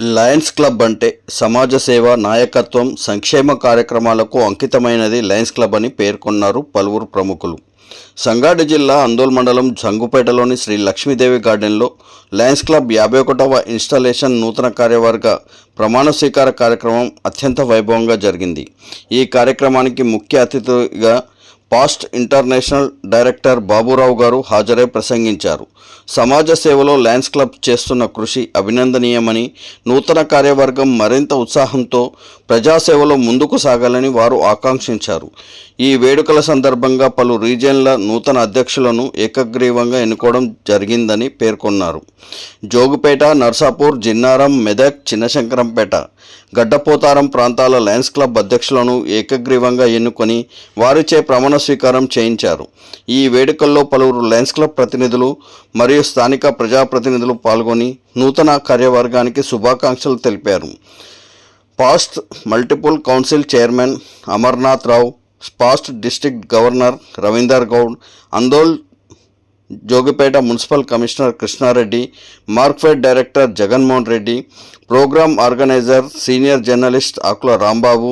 Lions club అంటే సమాజ సేవ, నాయకత్వం, సంక్షేమ కార్యక్రమాలకు అంకితమైనది లయన్స్ క్లబ్ అని పేర్కొన్నారు పలువురు ప్రముఖులు. సంగారెడ్డి జిల్లా అందోల్ మండలం జంగుపేటలోని శ్రీ లక్ష్మీదేవి గార్డెన్లో లయన్స్ క్లబ్ 51వ ఇన్స్టాలేషన్ నూతన కార్యవర్గ ప్రమాణ స్వీకార కార్యక్రమం అత్యంత వైభవంగా జరిగింది. ఈ కార్యక్రమానికి ముఖ్య అతిథిగా పాస్ట్ ఇంటర్నేషనల్ డైరెక్టర్ బాబురావు గారు హాజరై ప్రసంగించారు. సమాజ సేవలో లయన్స్ క్లబ్ చేస్తున్న కృషి అభినందనీయమని, నూతన కార్యవర్గం మరింత ఉత్సాహంతో ప్రజాసేవలో ముందుకు సాగాలని వారు ఆకాంక్షించారు. ఈ వేడుకల సందర్భంగా పలు రీజియన్ల నూతన అధ్యక్షులను ఏకగ్రీవంగా ఎన్నుకోవడం జరిగిందని పేర్కొన్నారు. జోగుపేట, నర్సాపూర్, జిన్నారం, మెదక్, చిన్నశంకరంపేట, గడ్డపోతారం ప్రాంతాల లయన్స్ క్లబ్ అధ్యక్షులను ఏకగ్రీవంగా ఎన్నుకొని వారిచే ప్రమాణ స్వీకారం చేయించారు. ఈ వేడుకల్లో పలువురు లయన్స్ క్లబ్ ప్రతినిధులు మరియు స్థానిక ప్రజాప్రతినిధులు పాల్గొని నూతన కార్యవర్గానికి శుభాకాంక్షలు తెలిపారు. Past multiple council chairman Amarnath Rao, past district governor Ravinder Goud, Andol Jogipet municipal commissioner Krishna Reddy, Markfed director Jaganmohan Reddy, programme organiser senior journalist Akula Rambabu,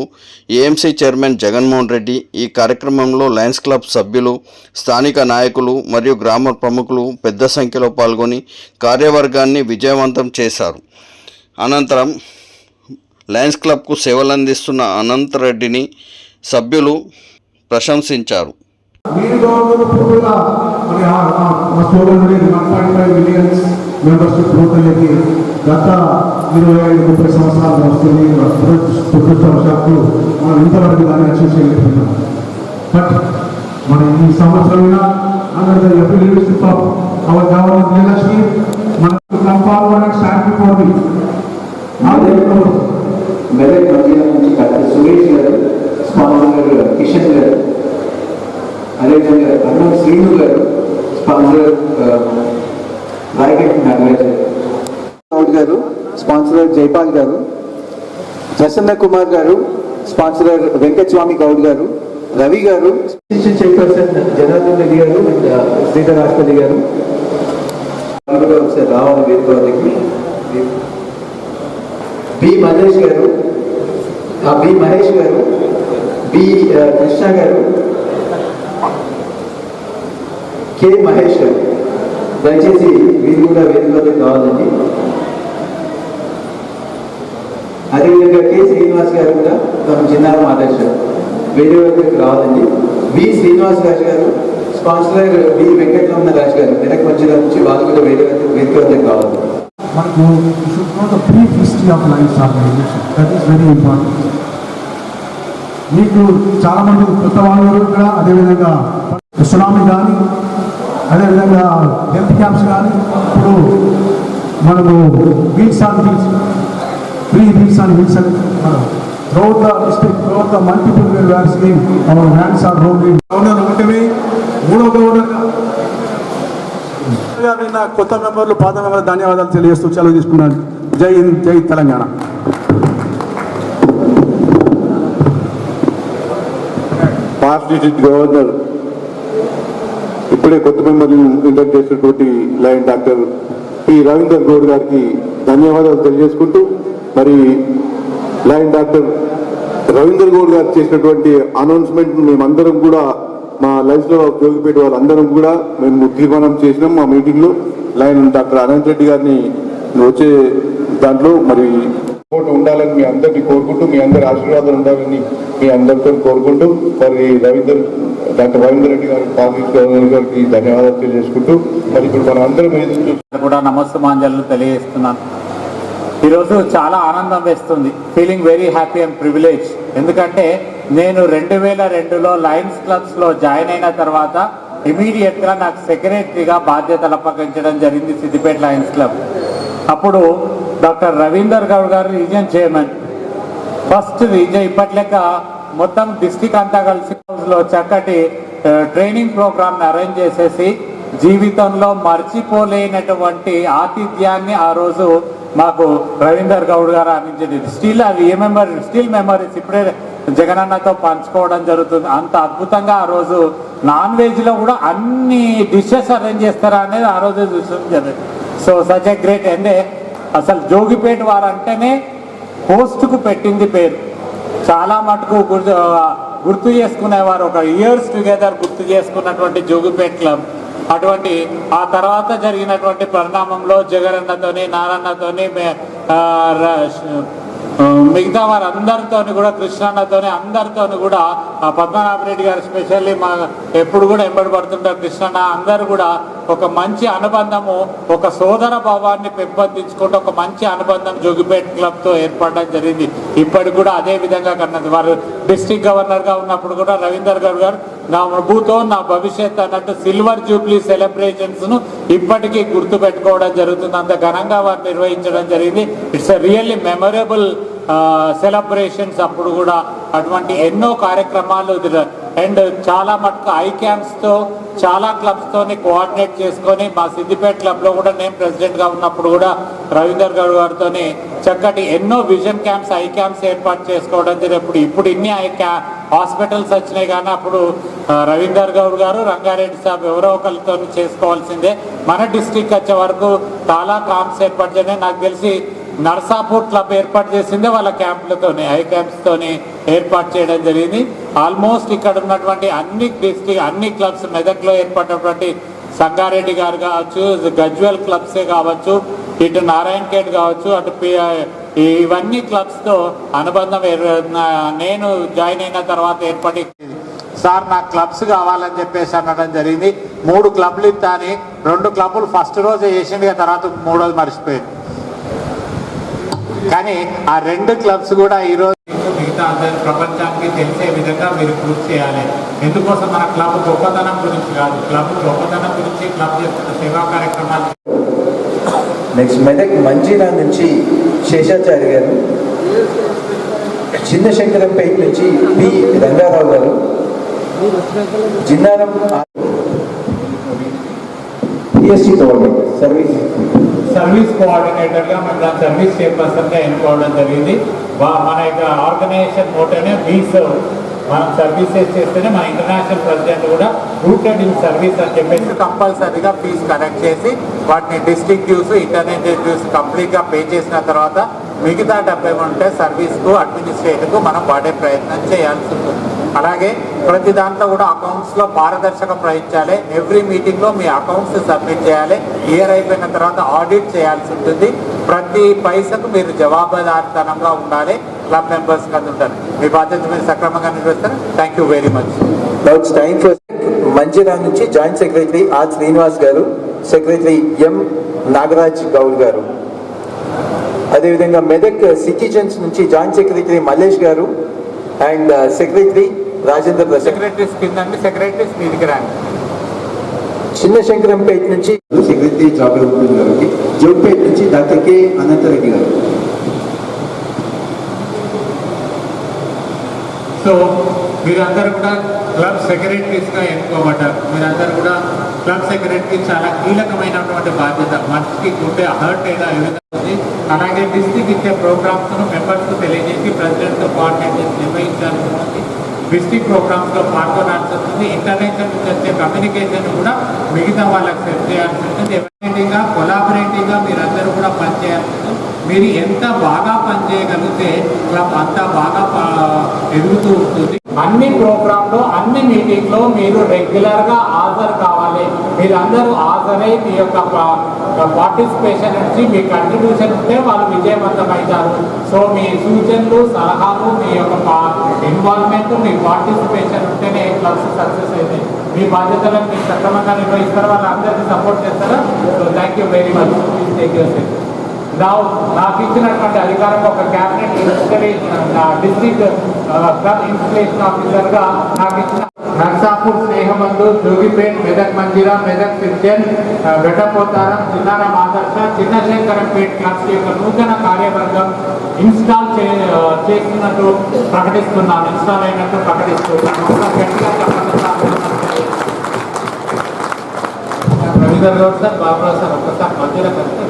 AMC chairman Jaganmohan Reddy ఈ కార్యక్రమంలో లయన్స్ క్లబ్ సభ్యులు, స్థానిక నాయకులు మరియు గ్రామ ప్రముఖులు పెద్ద సంఖ్యలో పాల్గొని కార్యవర్గాన్ని విజయవంతం చేశారు. అనంతరం లయన్స్ క్లబ్కు సేవలందిస్తున్న అనంతరెడ్డిని సభ్యులు ప్రశంసించారు. మెంబర్షిప్ గ్రోత్లకి గత 25-30 సంవత్సరాలు వస్తుంది. దురదృష్టవశాత్తు మనం ఇంతవరకు దాన్ని అచీవ్ చేయలేకపోతున్నాం. బట్ మన ఈ సంవత్సరమైనా under the leadership of our governor Jayalakshmi మనకు compartment stand before the Medak మంచిగా నుంచి డాక్టర్ సురేష్ గారు, స్పాన్సర్ కిషన్ గారు, అదేవిధంగా అన్నం శ్రీను గారు, స్పాన్సర్ రాయగడ్డ నాగరాజ్ గారు, స్పాన్సరర్ జైపాల్ గారు, ప్రసన్న కుమార్ గారు, స్పాన్సరర్ వెంకటస్వామి గౌడ్ గారు, రవి గారు, చైర్పర్సన్ జనార్దన్ రెడ్డి గారు, శ్రీధర్ రాష్ట్రపతి గారు ఒకసారి రావాలి వేదికకి. బి మహేష్ గారు, బి కృష్ణ గారు, కె మహేష్ గారు దయచేసి వీరు కూడా వేదికలోకి కావాలండి. అదేవిధంగా కె శ్రీనివాస్ గారు కూడా తమ చిన్నారం ఆదర్శ వేదికలోకి రావాలండి. వి శ్రీనివాస్ రాజు గారు, స్పాన్సర్ బి వెంకటరమణ రాజు గారు వెనక మధ్యలో నుంచి వాళ్ళు కూడా వేదికలోకి కావాలి. మనకు should know the brief history of Lions organization, that is very important. మీకు చాలామంది కొత్త వాళ్ళు కూడా అదేవిధంగా సునామీ కానీ అదేవిధంగా హెల్త్ క్యాంప్స్ కానీ ఇప్పుడు మనము wheels on wheels, free wheels on wheels అని throughout the district, throughout the multiple welfare scheme, our hands are rolling. ఒకటివి మూడో గవర్నర్గా కొత్త మెంబర్లు, పాత మెంబర్లు ధన్యవాదాలు తెలియజేస్తూ సెలవు తీసుకున్నాను. జై హింద్, జై తెలంగాణ. పాస్ట్ డిస్ట్రిక్ట్ గవర్నర్ ఇప్పుడే కొత్త మెంబర్లు ఇంటర్ చేసినటువంటి lion doctor P Ravinder Goud గారికి ధన్యవాదాలు తెలియజేసుకుంటూ, మరి లయన్ డాక్టర్ రవీందర్ గౌడ్ గారు చేసినటువంటి అనౌన్స్మెంట్ మేమందరం కూడా మా లైఫ్లో జోగిపేట వాళ్ళందరం కూడా మేము తీర్మానం చేసినాం. మా మీటింగ్లో లయన్ డాక్టర్ అనంత్ రెడ్డి గారిని వచ్చే దాంట్లో మరి సపోర్ట్ ఉండాలని మీ అందరినీ కోరుకుంటూ, మీ అందరి ఆశీర్వాదాలు ఉండాలని మీ అందరితో కోరుకుంటూ, మరి డాక్టర్ రవీందర్ రెడ్డి గారికి, పార్టీ గవర్నర్ గారికి ధన్యవాదాలు తెలియజేసుకుంటూ, మరి ఇప్పుడు మనం అందరం కూడా నమస్సుమాంజలు తెలియజేస్తున్నాను. ఈరోజు చాలా ఆనందం వేస్తుంది, feeling very happy and privilege. ఎందుకంటే నేను 2002లో లయన్స్ క్లబ్స్లో జాయిన్ అయిన తర్వాత ఇమీడియట్గా నాకు సెక్రటరీగా బాధ్యతలు అప్పగించడం జరిగింది సిద్దిపేట లయన్స్ క్లబ్. అప్పుడు డాక్టర్ రవీందర్ గౌడ్ గారు రీజియన్ చైర్మన్. ఫస్ట్ రీజియన్ ఇప్పట్లేక మొత్తం డిస్టిక్ అంతా కలిసి లో చక్కటి ట్రైనింగ్ ప్రోగ్రామ్ని అరేంజ్ చేసేసి జీవితంలో మర్చిపోలేనటువంటి ఆతిథ్యాన్ని ఆ రోజు మాకు రవీందర్ గౌడ్ గారు అందించింది. స్టిల్ మెమరీస్ ఇప్పుడే జగనన్నతో పంచుకోవడం జరుగుతుంది. అంత అద్భుతంగా ఆ రోజు నాన్ వెజ్లో కూడా అన్ని డిషెస్ అరేంజ్ చేస్తారా అనేది ఆ రోజు చూసడం జరిగింది. So such a great. అంటే అసలు జోగిపేట వారు అంటేనే పోస్టుకు పెట్టింది పేరు. చాలా మటుకు గుర్తు చేసుకునేవారు, ఒక ఇయర్స్ టుగెదర్ గుర్తు చేసుకున్నటువంటి జోగిపేట క్లబ్. అటువంటి ఆ తర్వాత జరిగినటువంటి పరిణామంలో జగనన్నతోని, నారాయణతోని, మిగతా వారందరితోని కూడా, కృష్ణన్నతోని, అందరితోని కూడా, పద్మనాభరెడ్డి గారు స్పెషల్లీ ఎప్పుడు కూడా ఎంబడి పడుతుంటారు కృష్ణన్న. అందరూ కూడా ఒక మంచి అనుబంధము, ఒక సోదర భావాన్ని పెంపొందించుకుంటూ ఒక మంచి అనుబంధం జోగిపేట క్లబ్తో ఏర్పడడం జరిగింది. ఇప్పటికి కూడా అదే విధంగా కన్నది. వారు డిస్ట్రిక్ట్ గవర్నర్గా ఉన్నప్పుడు కూడా రవీందర్ గారు నా భూతో నా భవిష్యత్ అన్నట్టు సిల్వర్ జూబ్లీ సెలబ్రేషన్స్ను ఇప్పటికీ గుర్తు పెట్టుకోవడం జరుగుతుంది. అంత ఘనంగా వారు నిర్వహించడం జరిగింది. It's really memorable celebrations. అప్పుడు కూడా అటువంటి ఎన్నో కార్యక్రమాలు అండ్ చాలా మటుకు ఐ క్యాంప్స్తో చాలా క్లబ్స్తోని కోఆర్డినేట్ చేసుకొని, మా సిద్దిపేట క్లబ్లో కూడా నేను ప్రెసిడెంట్గా ఉన్నప్పుడు కూడా రవీందర్ గారు గారితో చక్కటి ఎన్నో విజన్ క్యాంప్స్, ఐ క్యాంప్స్ ఏర్పాటు చేసుకోవడం జరిగినప్పుడు ఇప్పుడు ఇన్ని హాస్పిటల్స్ వచ్చినాయి. కానీ అప్పుడు రవీందర్ గౌడ్ గారు, రంగారెడ్డి సాబ్ ఎవరో ఒకరితో చేసుకోవాల్సిందే. మన డిస్ట్రిక్ట్ వచ్చే వరకు చాలా క్యాంప్స్ ఏర్పాటు చేయడం, నాకు తెలిసి నర్సాపూర్ క్లబ్ ఏర్పాటు చేసిందే వాళ్ళ క్యాంపులతోనే, ఐ క్యాంప్స్తోని ఏర్పాటు చేయడం జరిగింది. ఆల్మోస్ట్ ఇక్కడ ఉన్నటువంటి అన్ని క్లబ్స్, మెదక్లో ఏర్పడినటువంటి సంగారెడ్డి గారు కావచ్చు, గజ్వెల్ క్లబ్సే కావచ్చు, ఇటు నారాయణ ఖేడ్ కావచ్చు, అటు ఇవన్నీ క్లబ్స్తో అనుబంధం నేను జాయిన్ అయిన తర్వాత ఏర్పడి, సార్ నాకు క్లబ్స్ కావాలని చెప్పేసి అనడం జరిగింది. 3 క్లబ్లు ఇస్తాని 2 క్లబ్లు ఫస్ట్ రోజు చేసింది, తర్వాత 3రోజు మర్చిపోయింది. కానీ ఆ 2 క్లబ్స్ కూడా ఈరోజు మిగతా అందరి ప్రపంచానికి తెలిసే విధంగా మీరు కృషి చేయాలి. ఎందుకోసం మన క్లబ్ గొప్పతనం గురించి కాదు, క్లబ్ గొప్పతనం గురించి, క్లబ్ చేస్తున్న సేవా కార్యక్రమాలు. నెక్స్ట్ మెదక్ మంజీరా నుంచి శేషాచారి గారు, చిన్న శంకరంపేట నుంచి పి రంగారావు గారు, జిన్నారం పిఎస్సి సర్వీస్ కోఆర్డినేటర్గా మన సర్వీస్ చైర్పర్సన్గా ఎన్నుకోవడం జరిగింది. మన యొక్క ఆర్గనైజేషన్ మోటోనే వీ సర్వ్, మనం సర్వీసెస్ చేస్తేనే మన ఇంటర్నేషనల్ ప్రెసిడెంట్ కూడా రూటెడ్ ఇన్ సర్వీస్ అని చెప్పేసి కంపల్సరీగా ఫీజు కలెక్ట్ చేసి వాటిని డిస్ట్రిక్ట్ డ్యూస్, ఇంటర్నేషనల్ డ్యూస్ కంప్లీట్గా పే చేసిన తర్వాత మిగతా 70 ఉంటే సర్వీస్కు, అడ్మినిస్ట్రేటివ్కు మనం వాడే ప్రయత్నం చేయాల్సి ఉంటుంది. అలాగే ప్రతి దాంట్లో కూడా అకౌంట్స్లో పారదర్శకం ప్రయత్నించాలి. ఎవ్రీ మీటింగ్లో మీ అకౌంట్స్ సబ్మిట్ చేయాలి. ఇయర్ అయిపోయిన తర్వాత ఆడిట్ చేయాల్సి ఉంటుంది. ప్రతి పైసకు మీరు జవాబుదారీతనంగా ఉండాలి. క్లబ్ మెంబర్స్ కింద ఉంటారు. మీ బాధ్యత మీరు సక్రమంగా నిర్వహిస్తారు. Thank you very much. Time for Manjeera నుంచి జాయింట్ సెక్రటరీ ఆర్ శ్రీనివాస్ గారు, సెక్రటరీ ఎం నాగరాజ్ గౌడ్ గారు. అదేవిధంగా మెదక్ సిటిజన్స్ నుంచి జాయింట్ సెక్రటరీ మల్లేష్ గారు and secretary Rajendra Prasad. Secretaries కింద సెక్రటరీస్ మీదికి రండి. చిన్న శంకరంపేట నుంచి సెక్రటరీ జాబర్ ఉంటుంది గారికి, జోగ్పేట నుంచి డాక్టర్ కె అనంతరెడ్డి గారు. సో మీరందరూ కూడా క్లబ్ సెక్రటరీస్గా ఎన్నుకోబడ్డారు. మీరందరూ కూడా క్లబ్ సెక్రటరీ చాలా కీలకమైనటువంటి బాధ్యత. మనిషికి గుండె హర్ట్ అయినా ఉంది. అలాగే డిస్ట్రిక్ట్ ఇచ్చే ప్రోగ్రామ్స్ను మెంబర్స్కు తెలియజేసి ప్రెసిడెంట్తో కోఆర్డినేట్ చేసి నిర్వహించాల్సి ఉంటుంది. డిస్ట్రిక్ట్ ప్రోగ్రామ్స్లో పాల్గొనాల్సి ఉంటుంది. ఇంటర్నేషనల్ నుంచి వచ్చే కమ్యూనికేషన్ కూడా మిగతా వాళ్ళకి సెట్ చేయాల్సి ఉంటుంది. ఎవరైనా కొలాబరేటివ్గా మీరందరూ కూడా పనిచేయాల్సి ఉంటుంది. మీరు ఎంత బాగా పనిచేయగలిగితే క్లబ్ అంత బాగా ఎదుగుతూ ఉంటుంది. అన్ని ప్రోగ్రాంలో, అన్ని మీటింగ్లో మీరు రెగ్యులర్గా హాజరు కావాలి. మీరందరూ హాజరై మీ యొక్క పార్టిసిపేషన్ నుంచి మీ కంట్రిబ్యూషన్ ఉంటే వాళ్ళు విజయవంతమవుతారు. సో మీ సూచనలు, సలహాలు, మీ యొక్క ఇన్వాల్వ్మెంట్, మీ పార్టిసిపేషన్ ఉంటేనే క్లబ్స్ సక్సెస్ అవుతాయి. మీ బాధ్యతలను మీరు సక్రమంగా నిర్వహిస్తారు, వాళ్ళందరికీ సపోర్ట్ చేస్తారా? So thank you very much. Please take your seat. నాకు ఇచ్చినటువంటి అధికారం ఒక క్యాబినెట్ డిస్ట్రిక్ట్ క్లబ్ ఇన్స్టలేషన్ ఆఫీసర్గా నాకు ఇచ్చిన నర్సాపూర్, స్నేహబంధు, జోగిపేట్, మెదక్ మంజిరా, మెదక్ సిర్జన్, గడ్డపోతారం, జిన్నారం ఆదర్శ, చిన్న శంకరంపేట్ క్లబ్స్ యొక్క నూతన కార్యవర్గం ఇన్స్టాల్ చేస్తున్నట్టు ప్రకటిస్తున్నాను. ఇన్స్టాల్ అయినట్టు ప్రకటిస్తున్నాను. రవీందర్ గౌడ్ సార్, బాబురావు సార్ ఒక్కసారి మధ్యలో కలిస్తే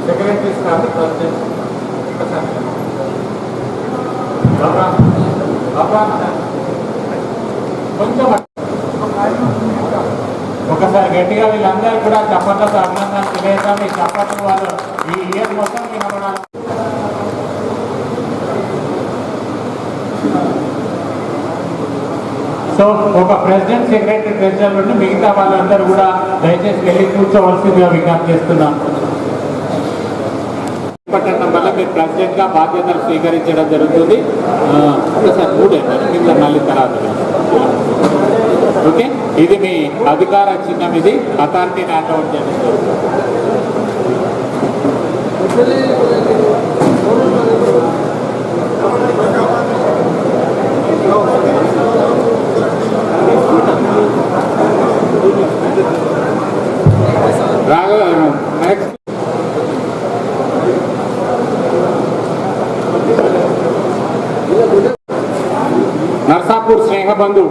సెక్రటరీస్ కాదు ప్రెసిడెంట్ కొంచెం ఒక ఒకసారి గట్టిగా వీళ్ళందరూ కూడా చప్పట్లతో అభినందనలు తెలియజేస్తాం. ఈ చప్పట్లు వాళ్ళు ఈ ఇయర్ మొత్తం వినబడాలి. సో ఒక ప్రెసిడెంట్, సెక్రటరీ, ట్రెజరర్ నుండి మిగతా వాళ్ళందరూ కూడా దయచేసి వెళ్ళి కూర్చోవలసిందిగా విజ్ఞప్తి చేస్తున్నాం. పట్టడం వల్ల మీరు ప్రెసిడెంట్ గా బాధ్యతలు స్వీకరించడం జరుగుతుంది. ఒకసారి మిగతా మళ్ళీ తర్వాత ఓకే. ఇది మీ అధికార చిహ్నం, ఇది అథారిటీని అకౌంట్ చేయడం నెక్స్ట్ నర్సాపూర్ స్నేహబంధు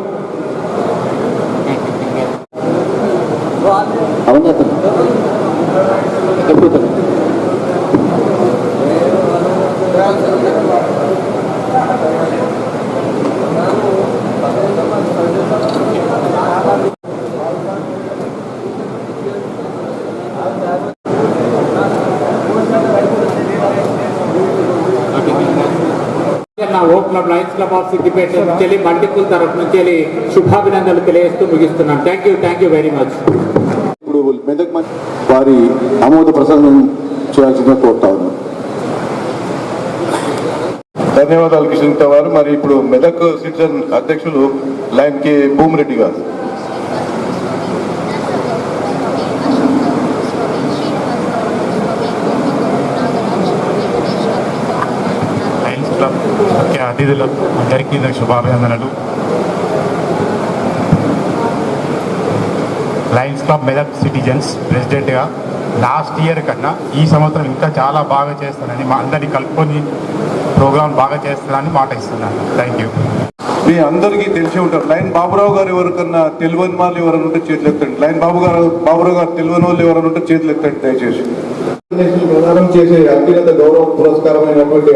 నా ఓ club lions club of Siddipet నుంచి వెళ్ళి మల్టిపుల్ తరఫు నుంచి వెళ్ళి శుభాభినందనలు తెలియజేస్తూ ముగిస్తున్నాను. Thank you very much. ఇప్పుడు మెదక్ వారి ఆమోద ప్రసంగం చేయాల్సిందిగా కోరుతా ఉన్నాను. ధన్యవాదాలు కిషన్ వారు. మరి ఇప్పుడు మెదక్ సిటిజన్ అధ్యక్షులు లైన్ కే భూమిరెడ్డి గారు. లయన్స్ క్లబ్ ముఖ్య అతిథులకు అందరికీ శుభాభినందనలు. లయన్స్ క్లబ్ మెదక్ సిటిజన్స్ ప్రెసిడెంట్గా లాస్ట్ ఇయర్ కన్నా ఈ సంవత్సరం ఇంకా చాలా బాగా చేస్తానని, మా అందరినీ కలుపుకొని ప్రోగ్రాం బాగా చేస్తానని మాట ఇస్తున్నాను. Thank you. మీ అందరికీ తెలిసి ఉంటారు. లైన్ బాబురావు గారు ఎవరికన్నా తెలియని వాళ్ళు ఎవరైనా ఉంటే చేతులు ఎత్తండి. లైన్ బాబురావు గారు తెలియని వాళ్ళు ఎవరైనా ఉంటే చేతులు ఎత్తండి దయచేసి. ప్రదానం చేసే అత్యున్నత గౌరవ పురస్కారమైనటువంటి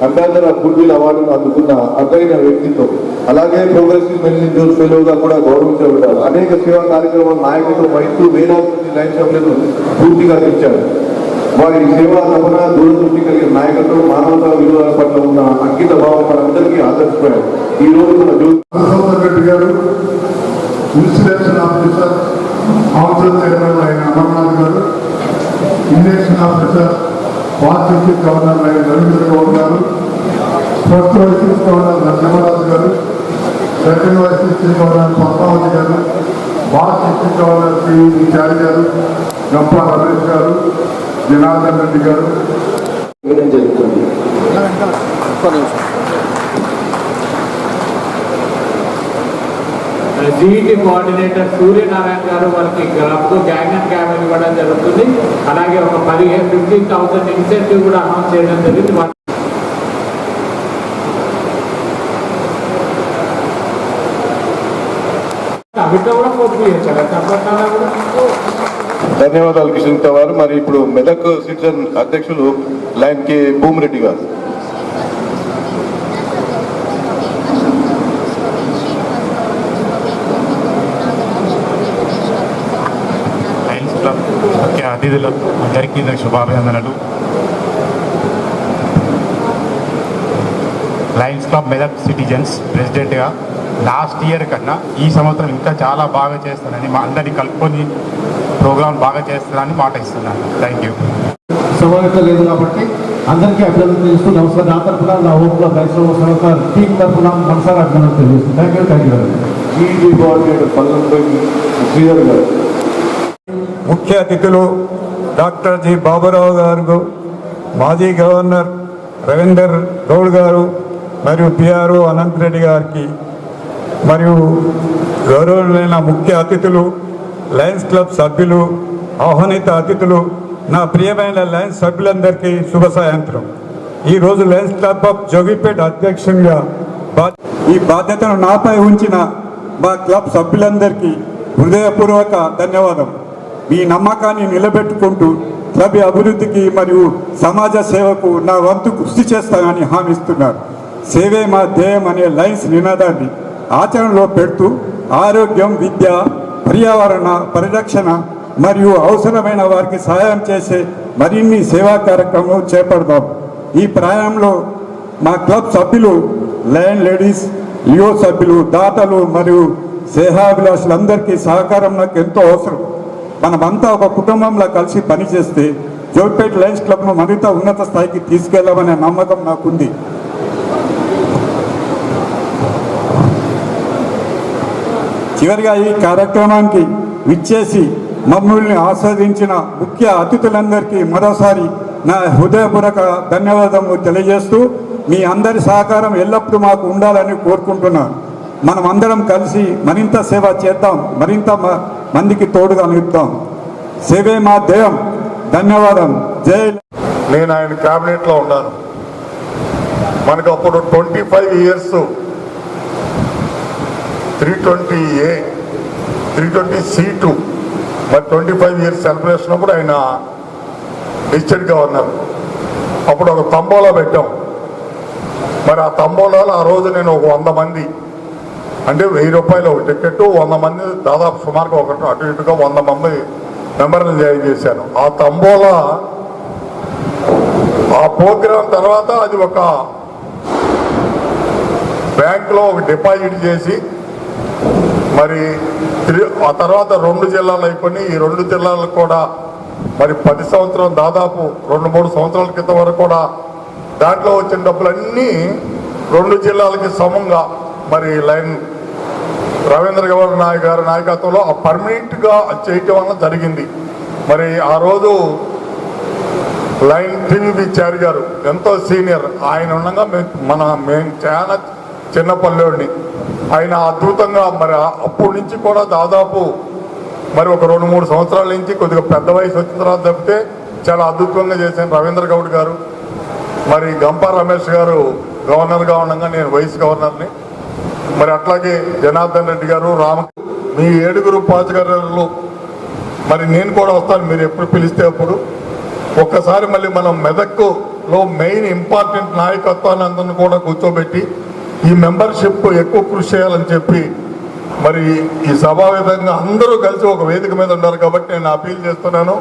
అంబాసిడర్ ఆఫ్ గుడ్ విల్ అవార్డును అందుకున్న అరుదైన వ్యక్తిత్వం, అలాగే ప్రోగ్రెసివ్ మెడిసిన్ జోన్ ఫెలోగా కూడా గౌరవించబడ్డారు. అనేక సేవా కార్యక్రమాల నాయకత్వం వహిస్తూ వేలాది లైన్ సభ్యులను పూర్తిగా ఇచ్చారు. వారి సేవా తపన, దూరదృష్టి కలిగిన నాయకత్వం, మానవతా విలువల పట్ల ఉన్న అంకిత భావం మనందరికీ ఆదర్శపోయారు. ఈ రోజు మన రెడ్డి గారు, ఇన్స్టిట్యూషన్ ఆఫీసర్, కౌన్సిల్ చైర్మన్ అయిన అమర్నాథ్ గారు, induction officer, party chief governor అయిన రవీంద్ర గౌడ్ గారు, first vice chief governor Narasimharaju గారు, second vice chief governor Padmavathi గారు, party chief governor Shri Chari గారు, గంప రమేష్ గారు, జనార్దన్ రెడ్డి గారు జరుగుతుంది. జీఈటీ కోఆర్డినేటర్ సూర్యనారాయణ గారు వారికి క్లబ్ గ్యాంగ్ అండ్ క్యాబ్ ఇవ్వడం జరుగుతుంది. అలాగే ఒక 15,000 ఇన్సెంటివ్ కూడా అనౌన్స్ చేయడం జరిగింది. అవిట్లో కూడా పూర్తి చేశారు. చెప్పట్లా కూడా ధన్యవాదాలు కిషన్ వారు. మరి ఇప్పుడు మెదక్ సిటిజన్ అధ్యక్షులు లైన్ కే భూమిరెడ్డి గారు. లయన్స్ క్లబ్ ముఖ్య అతిథులకు అందరికీ శుభాభినందనలు. లయన్స్ క్లబ్ మెదక్ సిటిజన్స్ ప్రెసిడెంట్గా లాస్ట్ ఇయర్ కన్నా ఈ సంవత్సరం ఇంకా చాలా బాగా చేస్తానని, మా అందరినీ కలుపుకొని ప్రోగ్రాం బాగా చేస్తానని మాట ఇస్తున్నాను. Thank you. సమావేశం లేదు కాబట్టి అందరికీ అభినందన చేస్తూ నమస్కారం. నా తరఫున నా ఓట్ల దైవ టీం తరఫున మనసారా అభినందన తెలియజేస్తాను. థ్యాంక్ యూ శ్రీధర్ గారు. ముఖ్య అతిథులు డాక్టర్ జి బాబురావు గారు, మాజీ గవర్నర్ రవీందర్ గౌడ్ గారు, మరియు పిఆర్ఓ అనంత్ రెడ్డి గారికి, మరియు గౌరవమైన ముఖ్య అతిథులు, లయన్స్ క్లబ్ సభ్యులు, ఆహ్వానిత అతిథులు, నా ప్రియమైన లయన్స్ సభ్యులందరికీ శుభ సాయంత్రం. ఈరోజు లయన్స్ క్లబ్ ఆఫ్ జోగిపేట అధ్యక్షునిగా ఈ బాధ్యతను నాపై ఉంచిన మా క్లబ్ సభ్యులందరికీ హృదయపూర్వక ధన్యవాదం. మీ నమ్మకాన్ని నిలబెట్టుకుంటూ క్లబ్ అభివృద్ధికి మరియు సమాజ సేవకు నా వంతు కృషి చేస్తానని హామీస్తున్నారు. సేవే మా ధ్యేయం అనే లయన్స్ నినాదాన్ని ఆచరణలో పెడుతూ ఆరోగ్యం, విద్య, పర్యావరణ పరిరక్షణ మరియు అవసరమైన వారికి సహాయం చేసే మరిన్ని సేవా కార్యక్రమాలు చేపడతాం. ఈ ప్రయాణంలో మా క్లబ్ సభ్యులు, లయన్ లేడీస్, లియో సభ్యులు, దాతలు మరియు సేహాభిలాషులందరికీ సహకారం నాకు ఎంతో అవసరం. మనమంతా ఒక కుటుంబంలో కలిసి పనిచేస్తే జోగిపేట లయన్స్ క్లబ్ను మరింత ఉన్నత స్థాయికి తీసుకెళ్లామనే నమ్మకం నాకుంది. చివరిగా ఈ కార్యక్రమానికి విచ్చేసి మమ్మల్ని ఆస్వాదించిన ముఖ్య అతిథులందరికీ మరోసారి నా హృదయపూర్వక ధన్యవాదములు తెలియజేస్తూ మీ అందరి సహకారం ఎల్లప్పుడూ మాకు ఉండాలని కోరుకుంటున్నాను. మనం అందరం కలిసి మరింత సేవ చేద్దాం, మరింత మందికి తోడుగా నిలుద్దాం. సేవే మా ధ్యేయం. ధన్యవాదం. జై. నేను ఆయన క్యాబినెట్లో ఉన్నాను. మనకు అప్పుడు 25 years 320A 320C2 మరి 25 years సెలబ్రేషన్ అప్పుడు ఆయన డిస్ట్రిక్ట్ గవర్నర్. అప్పుడు ఒక తంబోలా పెట్టాం. మరి ఆ తంబోలాలో ఆ రోజు నేను ఒక 100 మంది, అంటే 1000 రూపాయలు ఒక టికెట్, 100 మంది, దాదాపు సుమారుగా ఒకటి అటు ఇటుగా 100 మంది మెంబర్లను జాయిన్ చేశాను. ఆ తంబోలా ఆ ప్రోగ్రాం తర్వాత అది ఒక బ్యాంకులో ఒక డిపాజిట్ చేసి మరి ఆ తర్వాత 2 జిల్లాలు అయిపోయి ఈ 2 జిల్లాలకు కూడా మరి 10 సంవత్సరం దాదాపు 2-3 సంవత్సరాల క్రితం వరకు కూడా దాంట్లో వచ్చిన డబ్బులన్నీ 2 జిల్లాలకి సమంగా మరి లైన్ రవీంద్ర గవర్నర్ గారి నాయకత్వంలో పర్మనెంట్గా చేయటం వల్ల జరిగింది. మరి ఆ రోజు లైన్ టీవీ చారి గారు ఎంతో సీనియర్, ఆయన ఉండగా మేము చాలా చిన్నపల్లెవాడిని. ఆయన అద్భుతంగా మరి అప్పటి నుంచి కూడా దాదాపు మరి ఒక 2-3 సంవత్సరాల నుంచి కొద్దిగా పెద్ద వయసు వచ్చిన తర్వాత తప్పితే చాలా అద్భుతంగా చేశాను. రవీంద్ర గౌడ్ గారు, మరి గంపా రమేష్ గారు గవర్నర్గా ఉండగా నేను వైస్ గవర్నర్ని, మరి అట్లాగే జనార్దన్ రెడ్డి గారు, మీ 7 పాచిగారులు, మరి నేను కూడా వస్తాను మీరు ఎప్పుడు పిలిస్తే అప్పుడు. ఒక్కసారి మళ్ళీ మనం మెదక్లో మెయిన్ ఇంపార్టెంట్ నాయకత్వాన్ని అందరిని కూడా కూర్చోబెట్టి ఈ మెంబర్షిప్ ఎక్కువ కృషి చేయాలని చెప్పి మరి ఈ సభావేదంగా అందరూ కలిసి ఒక వేదిక మీద ఉన్నారు కాబట్టి నేను అపీల్ చేస్తున్నాను.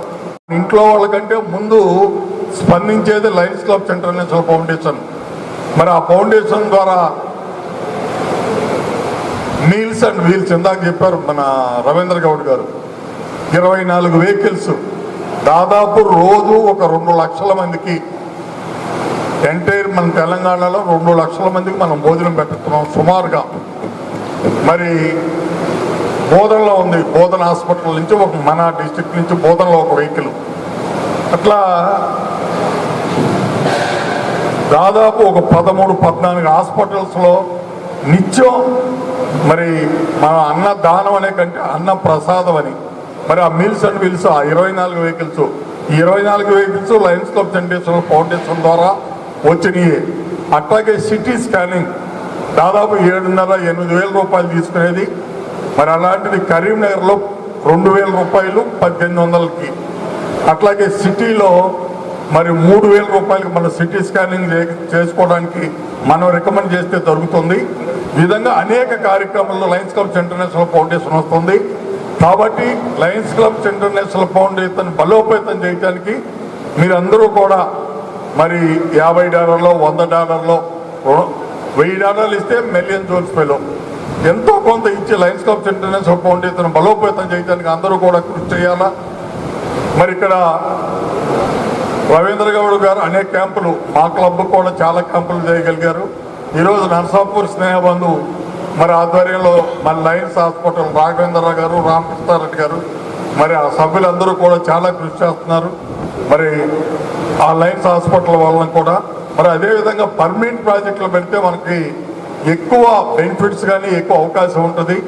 ఇంట్లో వాళ్ళకంటే ముందు స్పందించేది లయన్స్ క్లబ్స్ ఇంటర్నేషనల్ ఫౌండేషన్. మరి ఆ ఫౌండేషన్ ద్వారా మీల్స్ అండ్ వీల్స్ ఇందాక చెప్పారు మన రవీంద్ర గౌడ్ గారు, 24 వెహికల్స్ దాదాపు రోజు ఒక 2 లక్షల మందికి, ఎంటైర్ మన తెలంగాణలో 2 లక్షల మందికి మనం భోజనం పెట్టుతున్నాం సుమారుగా. మరి బోధనలో ఉంది, బోధన హాస్పిటల్ నుంచి మన డిస్ట్రిక్ట్ నుంచి బోధనలో ఒక వెహికల్, అట్లా దాదాపు ఒక 13-14 హాస్పిటల్స్లో నిత్యం మరి మన అన్న దానం అనే కంటే అన్న ప్రసాదం అని మరి ఆ మీల్స్ అండ్ వీల్స్ ఆ 24 వెహికల్స్, ఈ 24 vehicles Lions club international foundation ద్వారా వచ్చినాయి. అట్లాగే సిటీ స్కానింగ్ దాదాపు 7,500-8 వేల రూపాయలు తీసుకునేది. మరి అలాంటిది కరీంనగర్లో 2,000 రూపాయలు 1800కి. అట్లాగే సిటీలో మరి 3,000 రూపాయలకి మన సిటీ స్కానింగ్ చేసుకోవడానికి మనం రికమెండ్ చేస్తే దొరుకుతుంది. ఈ విధంగా అనేక కార్యక్రమాల్లో లయన్స్ క్లబ్స్ ఇంటర్నేషనల్ ఫౌండేషన్ వస్తుంది. కాబట్టి లయన్స్ క్లబ్స్ ఇంటర్నేషనల్ ఫౌండేషన్ బలోపేతం చేయడానికి మీరందరూ కూడా మరి $50, $100, $1000 ఇస్తే $1,000,000 జోన్స్ ఫెలో ఎంతో కొంత ఇచ్చి లయన్స్ క్లబ్స్ ఇంటర్నేషనల్ ఫౌండేషన్ బలోపేతం చేయడానికి అందరూ కూడా కృషి చేయాలా. మరి ఇక్కడ రవీంద్ర గౌడ్ గారు అనేక క్యాంపులు, మా క్లబ్ కూడా చాలా క్యాంపులు చేయగలిగారు. ఈరోజు నర్సాపూర్ స్నేహబంధు మరి ఆధ్వర్యంలో మన లయన్స్ హాస్పిటల్ రాఘవేంద్రరావు గారు, రామకృష్ణారెడ్డి గారు మరి ఆ సభ్యులందరూ కూడా చాలా కృషి చేస్తున్నారు. మరి ఆ లయన్స్ హాస్పిటల్ వలన కూడా మరి అదేవిధంగా పర్మనెంట్ ప్రాజెక్టులు పెడితే మనకి ఎక్కువ బెనిఫిట్స్ కానీ ఎక్కువ అవకాశం ఉంటుంది.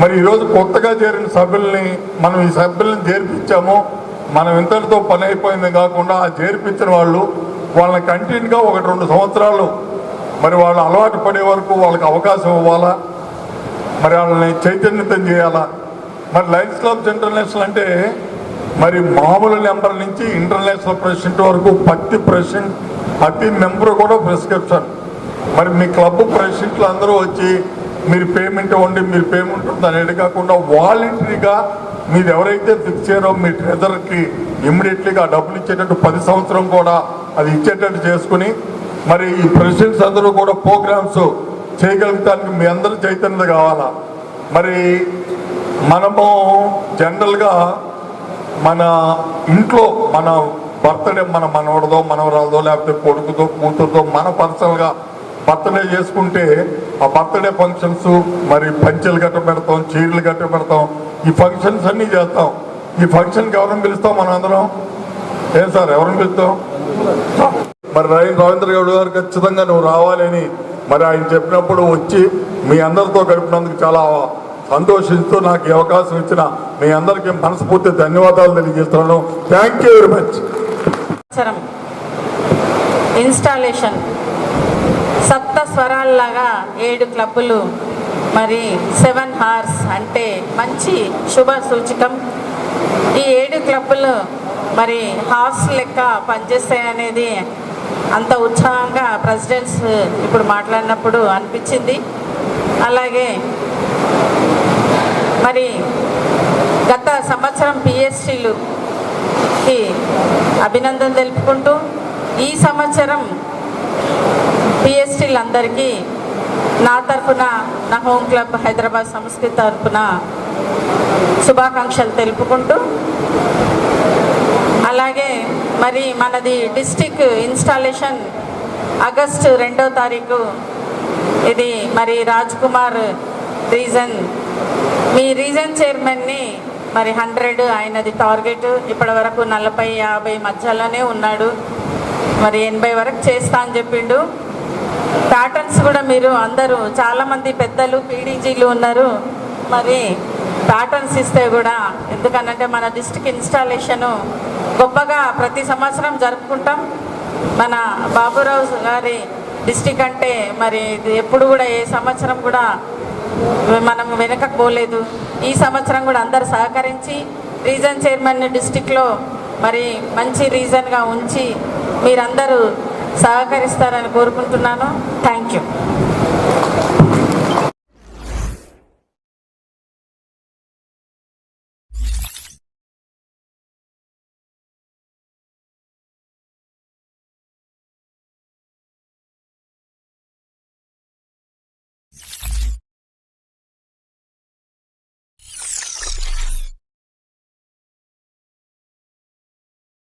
మరి ఈరోజు కొత్తగా చేరిన సభ్యుల్ని మనం ఈ సభ్యుల్ని చేర్పించాము, మనం ఇంతటితో పని అయిపోయింది కాకుండా ఆ చేర్పించిన వాళ్ళని కంటిన్యూగా 1-2 సంవత్సరాలు మరి వాళ్ళు అలవాటు పడే వరకు వాళ్ళకి అవకాశం ఇవ్వాలా, మరి వాళ్ళని చైతన్యతం చేయాలా. మరి లయన్స్ క్లబ్స్ ఇంటర్నేషనల్ అంటే మరి మామూలు నెంబర్ నుంచి ఇంటర్నేషనల్ ప్రెసిడెంట్ వరకు ప్రతి మెంబర్ కూడా ప్రిస్క్రిప్షన్. మరి మీ క్లబ్ ప్రెసిడెంట్లు అందరూ వచ్చి మీరు పేమెంట్ ఇవ్వండి, మీరు పేమెంట్ ఉందని కాకుండా వాలంటరీగా మీరు ఎవరైతే ఫిక్స్ చేయరో మీ ట్రెజర్కి ఇమ్మీడియట్లీగా డబ్బులు ఇచ్చేటట్టు 10 సంవత్సరం కూడా అది ఇచ్చేటట్టు చేసుకుని, మరి ఈ ప్రెసిడెంట్స్ అందరూ కూడా ప్రోగ్రామ్స్ చేయగలుగుతానికి మీ అందరూ చైతన్యత కావాలా. మరి మనము జనరల్గా మన ఇంట్లో మన బర్త్డే మన మనవడదో మనవరాలదో లేకపోతే కొడుకుతో కూతురుతో మన పర్సనల్గా బర్త్డే చేసుకుంటే ఆ బర్త్డే ఫంక్షన్స్ మరి పంచెలు గట్ట పెడతాం, చీరలు గట్ట పెడతాం, ఈ ఫంక్షన్స్ అన్నీ చేస్తాం. ఈ ఫంక్షన్కి ఎవరిని పిలుస్తాం మనం అందరం? ఏం సార్ ఎవరిని పిలుస్తాం? మరి రవీంద్ర గౌడ్ గారు ఖచ్చితంగా నువ్వు రావాలని మరి ఆయన చెప్పినప్పుడు వచ్చి మీ అందరితో గడిపినందుకు చాలా సంతోషిస్తూ నాకు ఈ అవకాశం ఇచ్చిన మీ అందరికీ మనస్ఫూర్తి ధన్యవాదాలు తెలియజేస్తున్నాను. Thank you very much. Installation సప్త స్వరాల్లాగా 7 క్లబ్బులు, మరి 7 హార్స్ అంటే మంచి శుభ సూచకం. ఈ 7 క్లబ్బులు మరి హార్స్ లెక్క పనిచేస్తాయనేది అంత ఉత్సాహంగా ప్రెసిడెంట్స్ ఇప్పుడు మాట్లాడినప్పుడు అనిపించింది. అలాగే మరి గత సంవత్సరం పిఎస్టీలుకి అభినందన తెలుపుకుంటూ ఈ సంవత్సరం పిఎస్టీలందరికీ నా తరఫున, నా హోమ్ క్లబ్ హైదరాబాద్ సంస్కృతి తరఫున శుభాకాంక్షలు తెలుపుకుంటూ, అలాగే మరి మనది డిస్టిక్ ఇన్స్టాలేషన్ ఆగస్టు 2వ తారీఖు ఇది మరి రాజ్ కుమార్ రీజన్, మీ రీజన్ చైర్మన్ని మరి 100 ఆయనది టార్గెట్. ఇప్పటి వరకు 40-50 మధ్యలోనే ఉన్నాడు. మరి 80 వరకు చేస్తా అని చెప్పిండు. ప్యాటర్న్స్ కూడా మీరు అందరూ చాలామంది పెద్దలు పీడీజీలు ఉన్నారు. మరి ప్యాటర్న్స్ ఇస్తే కూడా, ఎందుకనంటే మన డిస్ట్రిక్ట్ ఇన్స్టాలేషను గొప్పగా ప్రతి సంవత్సరం జరుపుకుంటాం. మన బాబురావు గారి డిస్ట్రిక్ట్ అంటే మరి ఎప్పుడు కూడా ఏ సంవత్సరం కూడా మనం వెనకకు పోలేదు. ఈ సంవత్సరం కూడా అందరు సహకరించి రీజన్ చైర్మన్ డిస్ట్రిక్ట్లో మరి మంచి రీజన్గా ఉంచి మీరందరూ సహకరిస్తారని కోరుకుంటున్నాను. Thank you.